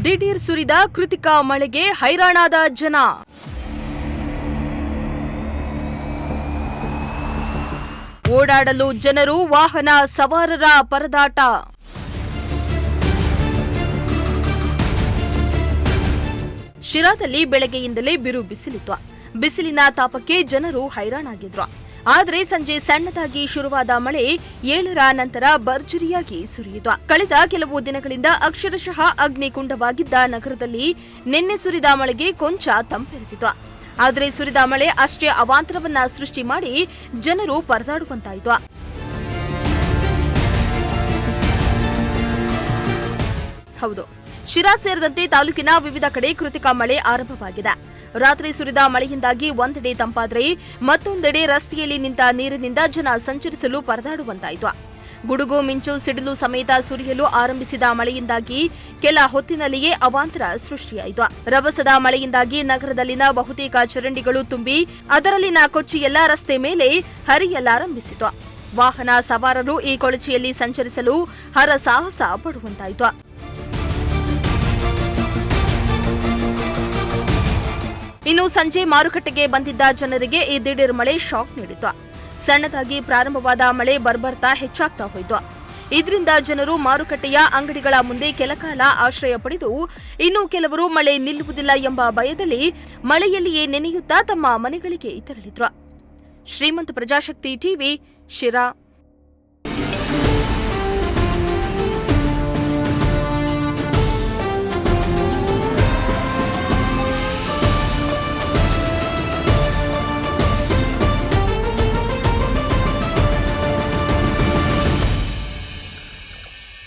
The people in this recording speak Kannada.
ದಿಢೀರ್ ಸುರಿದ ಕೃತಿಕಾ ಮಳೆಗೆ ಹೈರಾಣಾದ ಜನ. ಓಡಾಡಲು ಜನರು, ವಾಹನ ಸವಾರರ ಪರದಾಟ. ಶಿರಾದಲ್ಲಿ ಬೆಳಗ್ಗೆಯಿಂದಲೇ ಬಿರು ಬಿಸಿಲಿತ್ತು. ಬಿಸಿಲಿನ ತಾಪಕ್ಕೆ ಜನರು ಹೈರಾಣಾಗಿದ್ರು. ಆದರೆ ಸಂಜೆ ಸಣ್ಣದಾಗಿ ಶುರುವಾದ ಮಳೆ 7ರ ನಂತರ ಭರ್ಜರಿಯಾಗಿ ಸುರಿಯಿತು. ಕಳೆದ ಕೆಲವು ದಿನಗಳಿಂದ ಅಕ್ಷರಶಃ ಅಗ್ನಿಕುಂಡವಾಗಿದ್ದ ನಗರದಲ್ಲಿ ನಿನ್ನೆ ಸುರಿದ ಮಳೆಗೆ ಕೊಂಚ ತಂಪೆರೆದಿತ್ತು. ಆದರೆ ಸುರಿದ ಮಳೆ ಅಷ್ಟೇ ಅವಾಂತರವನ್ನ ಸೃಷ್ಟಿ ಮಾಡಿ ಜನರು ಪರದಾಡುವಂತಾಯಿತು. ಹೌದು, ಶಿರಾ ಸೇರಿದಂತೆ ತಾಲೂಕಿನ ವಿವಿಧ ಕಡೆ ಕೃತಿಕಾ ಮಳೆ ಆರಂಭವಾಗಿದೆ. ರಾತ್ರಿ ಸುರಿದ ಮಳೆಯಿಂದಾಗಿ ಒಂದೆಡೆ ತಂಪಾದರೆ ಮತ್ತೊಂದೆಡೆ ರಸ್ತೆಯಲ್ಲಿ ನಿಂತ ನೀರಿನಿಂದ ಜನ ಸಂಚರಿಸಲು ಪರದಾಡುವಂತಾಯಿತು. ಗುಡುಗು, ಮಿಂಚು, ಸಿಡಿಲು ಸಮೇತ ಸುರಿಯಲು ಆರಂಭಿಸಿದ ಮಳೆಯಿಂದಾಗಿ ಕೆಲ ಹೊತ್ತಿನಲ್ಲಿಯೇ ಅವಾಂತರ ಸೃಷ್ಟಿಯಾಯಿತು. ರಭಸದ ಮಳೆಯಿಂದಾಗಿ ನಗರದಲ್ಲಿನ ಬಹುತೇಕ ಚರಂಡಿಗಳು ತುಂಬಿ ಅದರಲ್ಲಿನ ಕೊಚ್ಚಿಯೆಲ್ಲ ರಸ್ತೆ ಮೇಲೆ ಹರಿಯಲಾರಂಭಿಸಿತು. ವಾಹನ ಸವಾರರು ಈ ಕೊಳಚೆಯಲ್ಲಿ ಸಂಚರಿಸಲು ಹರಸಾಹಸ ಪಡುವಂತಾಯಿತು. ಇನ್ನು ಸಂಜೆ ಮಾರುಕಟ್ಟೆಗೆ ಬಂದಿದ್ದ ಜನರಿಗೆ ಈ ದಿಢೀರ್ ಮಳೆ ಶಾಕ್ ನೀಡಿತು. ಸಣ್ಣದಾಗಿ ಪ್ರಾರಂಭವಾದ ಮಳೆ ಬರ್ಬರ್ತಾ ಹೆಚ್ಚಾಗ್ತಾ ಹೋಯಿತು. ಇದರಿಂದ ಜನರು ಮಾರುಕಟ್ಟೆಯ ಅಂಗಡಿಗಳ ಮುಂದೆ ಕೆಲಕಾಲ ಆಶ್ರಯ ಪಡೆದು, ಇನ್ನು ಕೆಲವರು ಮಳೆ ನಿಲ್ಲುವುದಿಲ್ಲ ಎಂಬ ಭಯದಲ್ಲಿ ಮಳೆಯಲ್ಲಿಯೇ ನೆನೆಯುತ್ತಾ ತಮ್ಮ ಮನೆಗಳಿಗೆ ತೆರಳಿದ್ರು. ಶ್ರೀಮಂತ ಪ್ರಜಾಶಕ್ತಿ ಟಿವಿ, ಶಿರಾ.